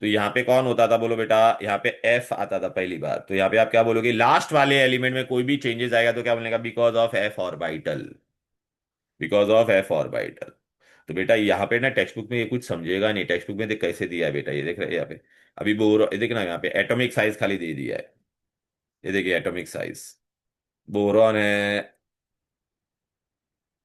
Speaker 1: तो यहाँ पे कौन होता था, बोलो बेटा, यहाँ पे एफ आता था पहली बार। तो यहाँ पे आप क्या बोलोगे, लास्ट वाले एलिमेंट में कोई भी चेंजेस आएगा तो क्या बोलेगा, because of F orbital, because of F orbital. तो बेटा यहाँ पे ना टेक्स्ट बुक में ये कुछ समझेगा नहीं, टेक्स्ट बुक में देख कैसे दिया है बेटा, ये देख रहे हैं यहाँ पे, अभी बोरो, ये देखना यहाँ पे एटॉमिक साइज खाली दे दिया है। ये देखिए एटॉमिक साइज, बोरॉन है,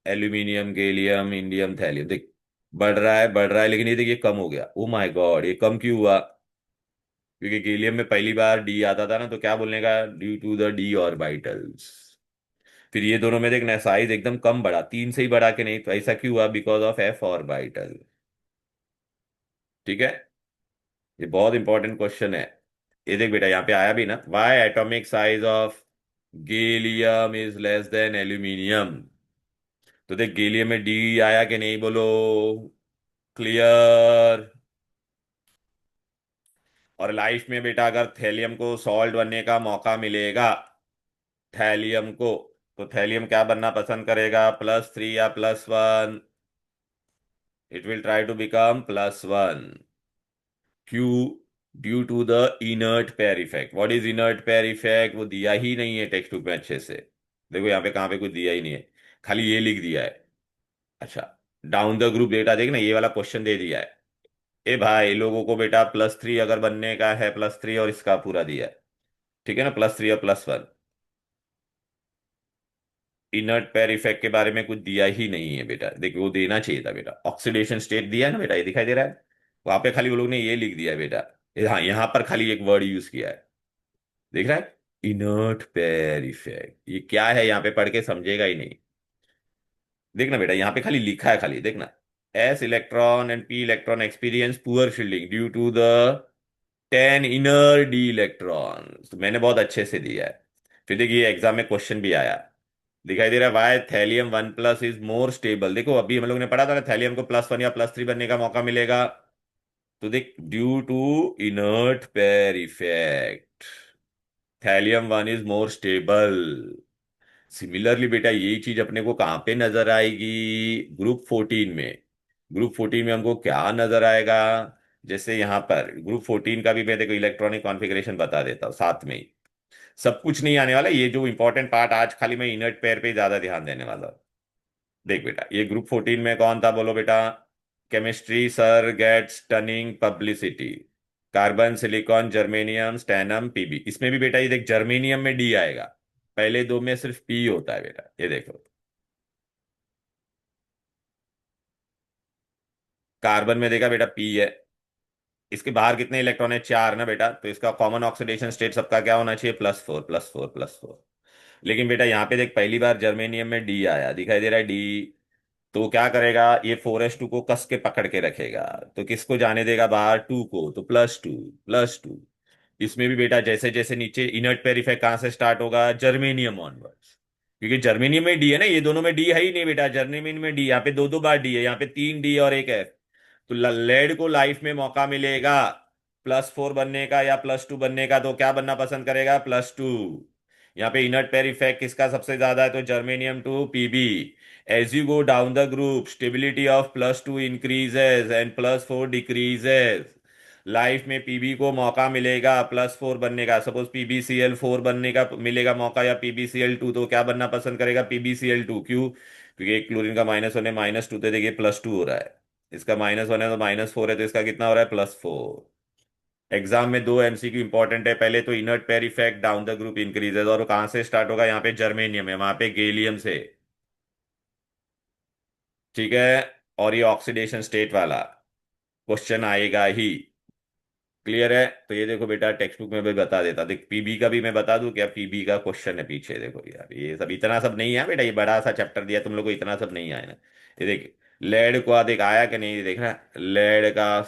Speaker 1: एल्यूमिनियम, गैलियम, इंडियम, थैलियम, देख बढ़ रहा है बढ़ रहा है, लेकिन ये देखिए कम हो गया। ओ माय गॉड, ये कम क्यों हुआ, क्योंकि गैलियम में पहली बार डी आता था ना, तो क्या बोलने का, due to the d orbitals. फिर ये दोनों में देखना साइज एकदम कम बढ़ा, 3 से ही बढ़ा के नहीं, तो ऐसा क्यों हुआ, बिकॉज ऑफ एफ ऑर्बिटल। ठीक है, ये बहुत इंपॉर्टेंट क्वेश्चन है। ये देख बेटा यहाँ पे आया भी ना, why atomic size of gallium is less than aluminium. तो देख गैलियम में डी आया कि नहीं, बोलो क्लियर। और लाइफ में बेटा अगर थैलियम को सॉल्ट बनने का मौका मिलेगा, थैलियम को, तो थैलियम क्या बनना पसंद करेगा, +3 या +1, it will try to become +1। क्यू, due to the inert pair effect. What is inert pair effect, वो दिया ही नहीं है टेक्स्ट बुक में अच्छे से। देखो यहाँ पे कहाँ पे कुछ दिया ही नहीं है, खाली ये लिख दिया है। अच्छा, डाउन द ग्रुप डेटा देखना, ये वाला क्वेश्चन दे दिया है। ए भाई लोगों को बेटा +3 अगर बनने का है, +3 और इसका पूरा दिया है, ठीक है ना, +3 और +1। इनर्ट पेयर इफेक्ट के बारे में कुछ दिया ही नहीं है बेटा, देखिए वो देना चाहिए था बेटा। ऑक्सीडेशन स्टेट दिया है ना बेटा, ये दिखाई दे रहा है, वहां पे खाली वो लोग ने ये लिख दिया है बेटा। हाँ, यहाँ पर खाली एक वर्ड यूज किया है, देख रहा है, इनर्ट पेयर इफेक्ट। ये क्या है, यहाँ पे पढ़ के समझेगा ही नहीं। देखना बेटा यहाँ पे खाली लिखा है, खाली देखना, s electron and p electron experience poor shielding due to the 10 inner d electron. तो मैंने बहुत अच्छे से दिया है। फिर देखिए एग्जाम में क्वेश्चन भी आया, दिखाई दे रहा है, why thallium 1+ is more stable. देखो अभी हम लोग ने पढ़ा था ना, थैलियम को +1 या +3 बनने का मौका मिलेगा। तो देख due to inert pair effect, thallium 1 is more stable. Similarly बेटा यही चीज अपने को कहाँ पे नजर आएगी, ग्रुप 14 में। ग्रुप 14 में हमको क्या नजर आएगा, जैसे यहाँ पर ग्रुप 14 का भी मैं देखो इलेक्ट्रॉनिक कॉन्फ़िगरेशन बता देता हूँ साथ में ही। सब कुछ नहीं आने वाला, ये जो इंपॉर्टेंट पार्ट आज खाली मैं इनर्ट पेयर पे ज्यादा ध्यान देने वाला हूं। देख बेटा, ये ग्रुप 14 में कौन था बोलो बेटा? Chemistry sir gets stunning publicity. Carbon, silicon, germanium, stannum, PB. इसमें भी बेटा ये देख, जर्मेनियम में डी आएगा। पहले दो में सिर्फ पी होता है बेटा, ये देखो। कार्बन में देखा बेटा पी है। इसके बाहर कितने इलेक्ट्रॉन है? चार ना बेटा, तो इसका कॉमन ऑक्सीडेशन स्टेट सबका क्या होना चाहिए? +4 +4 +4। लेकिन बेटा यहाँ पे देख, पहली बार जर्मेनियम में डी आया, दिखाई दे रहा है डी। तो क्या करेगा ये? 4s2 को कस के पकड़ के रखेगा। तो किसको जाने देगा बाहर? टू को, तो +2 +2। इसमें भी बेटा जैसे जैसे नीचे इनर्ट पेयर इफेक्ट कहां से स्टार्ट होगा? Germanium onwards. क्योंकि जर्मेनियम में डी है ना, ये दोनों में डी है ही नहीं बेटा। जर्मेनियम में डी, यहाँ पे दो दो बार डी है, यहाँ पे 3 डी और एक एफ। तो लेड को लाइफ में मौका मिलेगा +4 बनने का या +2 बनने का, तो क्या बनना पसंद करेगा? +2। यहाँ पे इनर्ट पेयर इफेक्ट किसका सबसे ज्यादा है? तो germanium to PB. As you go down the group, stability of +2 increases and +4 decreases. Life में पीबी को मौका मिलेगा +4 बनने का। सपोज PbCl4 बनने का मिलेगा मौका, या PbCl2, तो क्या बनना पसंद करेगा? PbCl2। क्यों? क्योंकि एक क्लोरीन का -1 है, -2, तो देखिए +2 हो रहा है। इसका -1 है तो -4 है, तो इसका कितना हो रहा है? +4। एग्जाम में दो एमसीक्यू इंपॉर्टेंट है। पहले तो inert pair effect down the group increases, और वो कहां से स्टार्ट होगा? यहाँ पे जर्मेनियम है, वहां पे गैलियम से। ठीक है। और ये ऑक्सीडेशन स्टेट वाला क्वेश्चन आएगा ही। क्लियर है? तो ये देखो बेटा, टेक्स्ट बुक में भी बता देता। देख पीबी का भी मैं बता दूं क्या? पीबी का क्वेश्चन है पीछे, देखो यार, ये सब इतना सब नहीं है बेटा, ये बड़ा सा चैप्टर दिया तुम लोग को, इतना सब नहीं आया ना। ये देख, लेड को देख आया कि नहीं, देख रहा है? लेड का,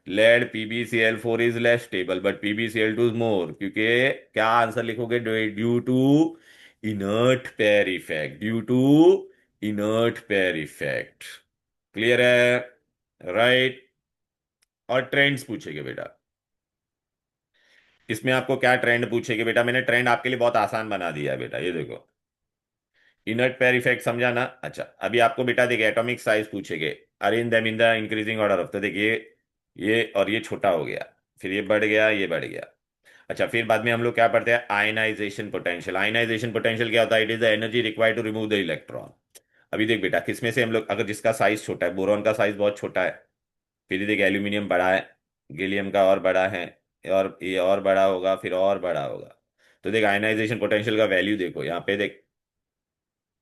Speaker 1: lead PbCl4 is less stable but PbCl2 is more. क्योंकि क्या आंसर लिखोगे? Due to inert pair effect, due to inert pair effect. Clear है? राइट। और ट्रेंड्स पूछेंगे बेटा। इसमें आपको क्या ट्रेंड पूछेंगे बेटा? मैंने ट्रेंड आपके लिए बहुत आसान बना दिया है बेटा, ये देखो। इनर्ट पेयर इफेक्ट समझा ना? अच्छा, अभी आपको बेटा देखिए एटॉमिक साइज पूछेंगे। Arrange them in the increasing order of, तो देखिए ये और ये छोटा हो गया, फिर ये बढ़ गया, ये बढ़ गया। अच्छा, फिर बाद में हम लोग क्या पढ़ते हैं? Ionization potential. आयनाइजेशन पोटेंशियल क्या होता है? It is the energy required to remove the electron. अभी देख बेटा, किसमें से हम लोग, अगर जिसका साइज छोटा है, बोरॉन का साइज बहुत छोटा है। फिर ये देख, एल्यूमिनियम बड़ा है, गैलियम का और बड़ा है, और ये और बड़ा होगा, फिर और बड़ा होगा। तो देख आयनाइजेशन पोटेंशियल का वैल्यू देखो, यहाँ पे देख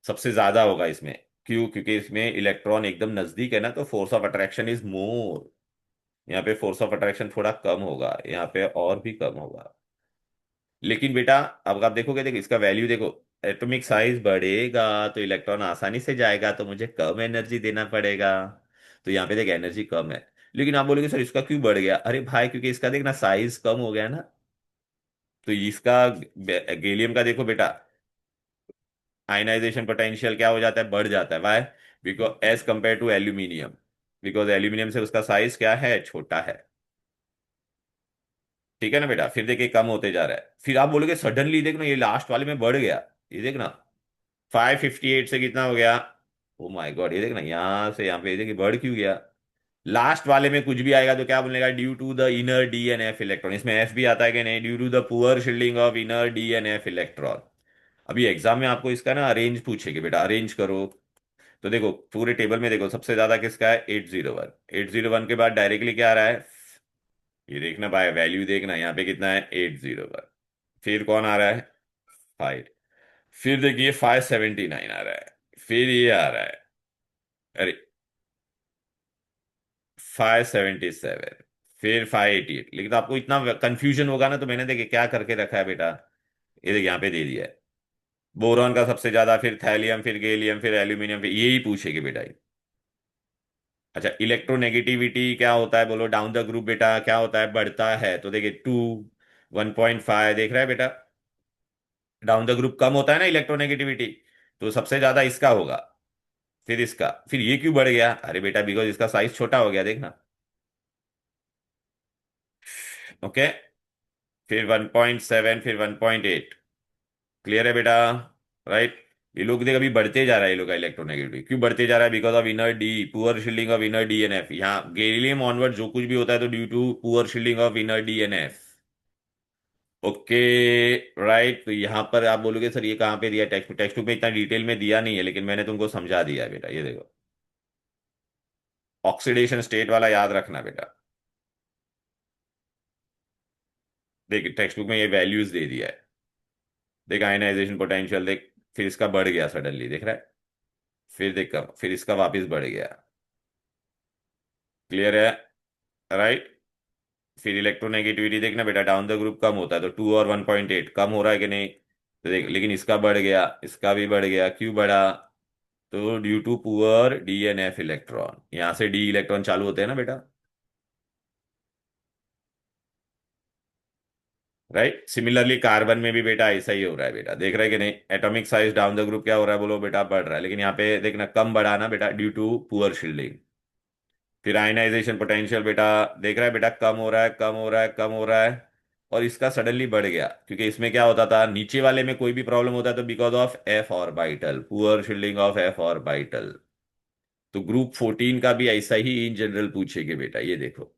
Speaker 1: सबसे ज्यादा होगा इसमें। क्यों? क्योंकि इसमें इलेक्ट्रॉन एकदम नजदीक है ना, तो force of attraction is more. यहाँ पे फोर्स ऑफ अट्रैक्शन थोड़ा कम होगा, यहाँ पे और भी कम होगा। लेकिन बेटा, अब आप देखोगे, देखो इसका वैल्यू देखो। एटॉमिक साइज बढ़ेगा तो इलेक्ट्रॉन आसानी से जाएगा, तो मुझे कम एनर्जी देना पड़ेगा। तो यहाँ पे देख एनर्जी कम है। लेकिन आप बोलोगे सर इसका क्यों बढ़ गया? अरे भाई, क्योंकि इसका देख ना साइज कम हो गया ना। तो इसका गैलियम का देखो बेटा, आयनाइजेशन पोटेंशियल क्या हो जाता है? बढ़ जाता है। Why? Because as compare to aluminium, because aluminium से उसका साइज क्या है? छोटा है। ठीक है ना बेटा? फिर देखिए कम होते जा रहा है, फिर आप बोलोगे सडनली देखना ये लास्ट वाले में बढ़ गया। ये देखना 558 से कितना हो गया? ओ माय गॉड, ये देखना यहाँ से यहाँ पे, ये देखिए बढ़ क्यों गया? लास्ट वाले में कुछ भी आएगा तो क्या बोलेगा? Due to the inner d N F electron. इसमें एफ भी आता है कि नहीं? Due to the poor shielding of inner d N F electron. अभी एग्जाम में आपको इसका ना अरेंज पूछेगी बेटा, अरेंज करो। तो देखो पूरे टेबल में देखो, सबसे ज्यादा किसका है? 801। 801 के बाद डायरेक्टली क्या आ रहा है? ये देखना भाई, वैल्यू देखना यहाँ पे कितना है? 801। फिर कौन आ रहा है? 5। फिर देखिए 579 आ रहा है। फिर ये आ रहा है, अरे 577। फिर 588। लेकिन तो आपको इतना कंफ्यूजन होगा ना, तो मैंने देखिए क्या करके रखा है बेटा, ये देखिए यहाँ पे दे दिया है। बोरॉन का सबसे ज्यादा, फिर थैलियम, फिर गैलियम, फिर एल्यूमिनियम, फिर यही पूछेगी बेटा ये। अच्छा, इलेक्ट्रोनेगेटिविटी क्या होता है बोलो? डाउन द ग्रुप बेटा क्या होता है? बढ़ता है। तो देखिए 2, 1.5, देख रहा है बेटा? डाउन द ग्रुप कम होता है ना इलेक्ट्रोनेगेटिविटी, तो सबसे ज्यादा इसका होगा, फिर इसका, फिर ये क्यों बढ़ गया? अरे बेटा बिकॉज इसका साइज छोटा हो गया, देखना। ओके। फिर 1.7, फिर 1.8। क्लियर है बेटा? राइट। ये लोग देख अभी बढ़ते जा रहा है, ये लोग का इलेक्ट्रोनेगेटिविटी क्यों बढ़ते जा रहा है? Because of inner d, poor shielding of inner d N f. यहाँ गैलियम ऑनवर्ड जो कुछ भी होता है तो due to poor shielding of inner d N f. Okay. Right, तो यहाँ पर आप बोलोगे सर ये कहाँ पे दिया, टेक्स्ट बुक में इतना डिटेल में दिया नहीं है, लेकिन मैंने तुमको समझा दिया है बेटा, ये देखो। ऑक्सीडेशन स्टेट वाला याद रखना बेटा। देख टेक्स्ट बुक में ये वैल्यूज दे दिया है। देख आयनाइजेशन पोटेंशियल देख, फिर इसका बढ़ गया सडनली, देख रहा है। फिर देख फिर इसका वापस बढ़ गया। क्लियर है? राइट। फिर इलेक्ट्रोनेगेटिविटी देखना बेटा, डाउन द ग्रुप कम होता है तो 2 और 1.8 कम हो रहा है कि नहीं? तो देख, लेकिन इसका बढ़ गया, इसका भी बढ़ गया, क्यों बढ़ा? तो due to poor DNF electron, यहां से डी इलेक्ट्रॉन चालू होते हैं ना बेटा। राइट, सिमिलरली कार्बन में भी बेटा ऐसा ही हो रहा है बेटा, देख रहे हैं कि नहीं? Atomic size down the group क्या हो रहा है बोलो बेटा, बढ़ रहा है, लेकिन यहाँ पे देखना कम बढ़ा ना बेटा, ड्यू टू पुअर शील्डिंग। फिर आयनाइजेशन पोटेंशियल बेटा, देख रहा है बेटा, कम हो रहा है, कम हो रहा है, कम हो रहा है। और इसका सडनली बढ़ गया, क्योंकि इसमें क्या होता था, नीचे वाले में कोई भी प्रॉब्लम होता है तो because of F orbital, poor shielding of F orbital. तो ग्रुप 14 का भी ऐसा ही इन जनरल पूछेंगे बेटा, ये देखो।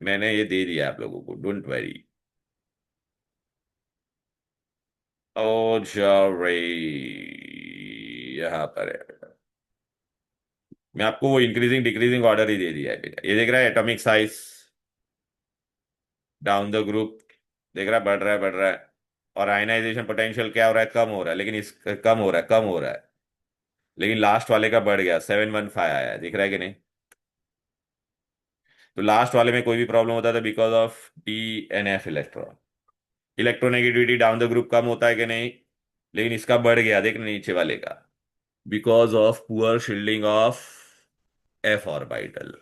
Speaker 1: मैंने ये दे दिया आप लोगों को, डोंट वरी। ओ यहाँ पर है। मैं आपको वो इंक्रीजिंग डिक्रीजिंग ऑर्डर ही दे दिया है बेटा, ये देख रहा है, atomic size down the group, देख रहा है, बढ़ रहा है, बढ़ रहा है। और आयनाइजेशन पोटेंशियल क्या हो रहा है, कम हो रहा है, लेकिन इस कम हो रहा है, कम हो रहा है। लेकिन लास्ट वाले का बढ़ गया, 715 आया है, दिख रहा है कि नहीं? तो लास्ट वाले में कोई भी प्रॉब्लम होता है तो because of D N F electron. Electronegativity down the group कम होता है कि नहीं? लेकिन इसका बढ़ गया, देखना नीचे वाले का, because of poor shielding of F orbital.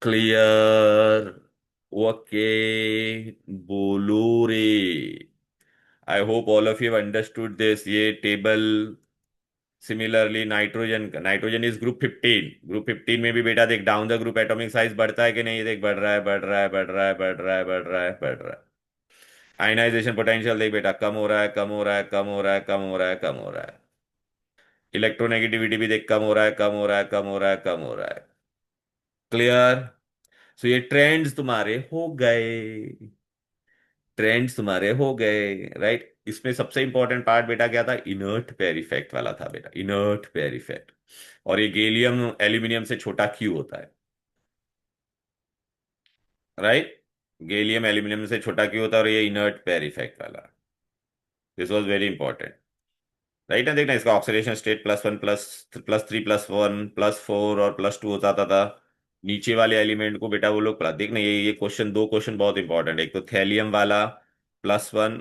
Speaker 1: Clear? Okay, बोलो रे। I hope all of you understood this, ये टेबल। सिमिलरली नाइट्रोजन का, नाइट्रोजन इज ग्रुप 15, ग्रुप 15 में भी बेटा देख, down the group atomic size बढ़ता है कि नहीं? ये देख, बढ़ रहा है, बढ़ रहा है, बढ़ रहा है, बढ़ रहा है, बढ़ रहा है, बढ़ रहा है। आयनाइजेशन पोटेंशियल देख बेटा, कम हो रहा है, कम हो रहा है, कम हो रहा है, कम हो रहा है, कम हो रहा है। इलेक्ट्रोनेगेटिविटी भी देख, कम हो रहा है, कम हो रहा है, कम हो रहा है, कम हो रहा है। क्लियर? सो ये ट्रेंड्स तुम्हारे हो गए, ट्रेंड्स तुम्हारे हो गए। राइट, इसमें सबसे इंपॉर्टेंट पार्ट बेटा क्या था, इनर्ट पेयर इफेक्ट वाला था बेटा, इनर्ट पेयर इफेक्ट। और ये गैलियम एल्यूमिनियम से छोटा क्यों होता है? राइट, गैलियम एल्यूमिनियम से छोटा क्यों होता है, और ये इनर्ट पेयर इफेक्ट वाला, this was very important. Right है, देखना इसका ऑक्सीडेशन स्टेट +1 +3 +1 +4 और +2 हो जाता था। नीचे वाले एलिमेंट को बेटा वो लोग पढ़ा, देखना ये क्वेश्चन, दो क्वेश्चन बहुत इंपॉर्टेंट है, एक तो थैलियम वाला +1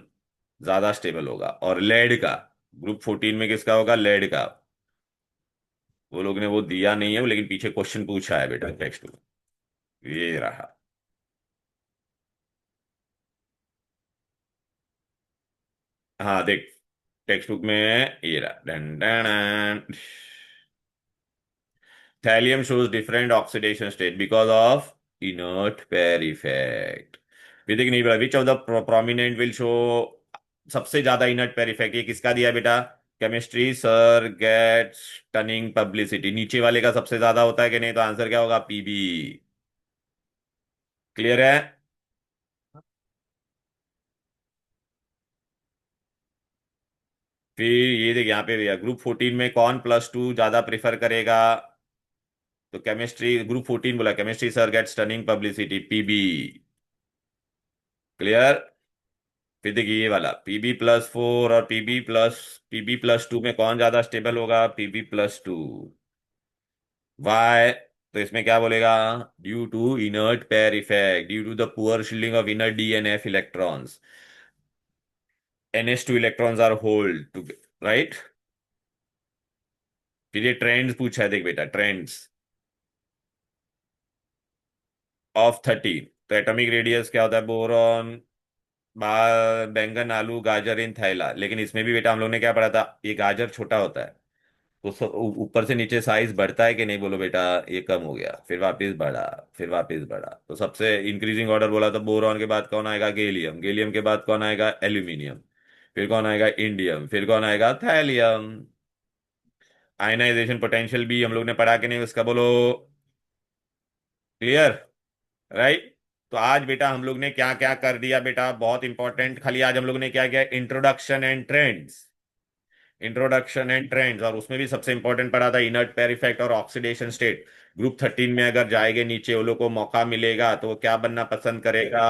Speaker 1: ज्यादा स्टेबल होगा, और लेड का, ग्रुप 14 में किसका होगा, लेड का। वो लोग ने वो दिया नहीं है, लेकिन पीछे क्वेश्चन पूछा है बेटा टेक्स्ट में, ये रहा। हाँ देख, टेक्स्ट बुक में ये रहा, done done done. Thallium shows different oxidation state because of inert pair effect. विदिक नहीं बोला, which of the prominent will show सबसे ज्यादा इनर्ट पेयर इफेक्ट, ये किसका दिया है बेटा? Chemistry sir get stunning publicity, नीचे वाले का सबसे ज्यादा होता है कि नहीं? तो आंसर क्या होगा, पीबी। क्लियर है? फिर ये देख, यहाँ पे भैया ग्रुप 14 में कौन +2 ज्यादा प्रिफर करेगा? तो केमिस्ट्री, ग्रुप 14 बोला, chemistry sir get stunning publicity, PB. Clear? फिर देखिए ये वाला Pb+4 और Pb+2 में कौन ज्यादा स्टेबल होगा, Pb+2। वाई? तो इसमें क्या बोलेगा, due to inert pair effect, due to the poor shielding of inner d N f electrons, NH2 electrons are hold to, right. फिर ये ट्रेंड्स पूछा है, देख बेटा, ट्रेंड्स ऑफ 13, तो एटॉमिक रेडियस क्या होता है, बोरॉन, बैंगन, आलू, गाजर इन थैला, लेकिन इसमें भी बेटा हम लोग ने क्या पढ़ा था, ये गाजर छोटा होता है, तो ऊपर से नीचे साइज बढ़ता है कि नहीं बोलो बेटा? ये कम हो गया, फिर वापस बढ़ा, फिर वापस बढ़ा, तो सबसे इंक्रीजिंग ऑर्डर बोला तो बोरॉन के बाद कौन आएगा, गैलियम, गैलियम के बाद कौन आएगा, एल्यूमिनियम, फिर कौन आएगा, इंडियम, फिर कौन आएगा, थैलियम। आयनाइजेशन पोटेंशियल भी हम लोग ने पढ़ा कि नहीं उसका बोलो? क्लियर? राइट। तो आज बेटा हम लोग ने क्या क्या कर दिया बेटा, बहुत इंपॉर्टेंट। खाली आज हम लोग ने क्या किया, introduction and trends. Introduction and trends, और उसमें भी सबसे इंपॉर्टेंट पढ़ा था इनर्ट पेयर इफेक्ट और ऑक्सीडेशन स्टेट। ग्रुप 13 में अगर जाएंगे नीचे, वो लोग को मौका मिलेगा तो वो क्या बनना पसंद करेगा,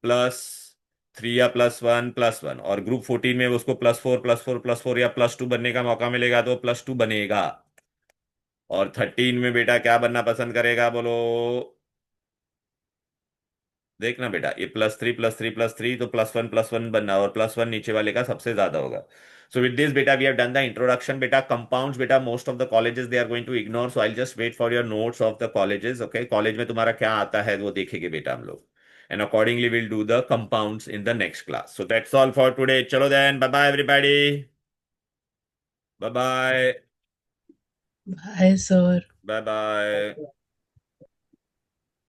Speaker 1: +3 या +1 +1। और ग्रुप 14 में उसको +4 +4 +4 या +2 बनने का मौका मिलेगा तो +2 बनेगा। और 13 में बेटा क्या बनना पसंद करेगा बोलो। देखना बेटा, ये +3 +3 +3, तो +1 +1 बनना, और +1 नीचे वाले का सबसे ज्यादा होगा। सो विद दिस बेटा we have done the introduction. बेटा कंपाउंड्स, बेटा most of the colleges they are going to ignore, so I just wait for your notes of the colleges. Okay, college में तुम्हारा क्या आता है वो देखेंगे बेटा हम लोग, and accordingly will do the compounds in the next class. So that's all for today. चलो then, bye bye everybody. Bye bye.
Speaker 2: Bye sir.
Speaker 1: Bye bye.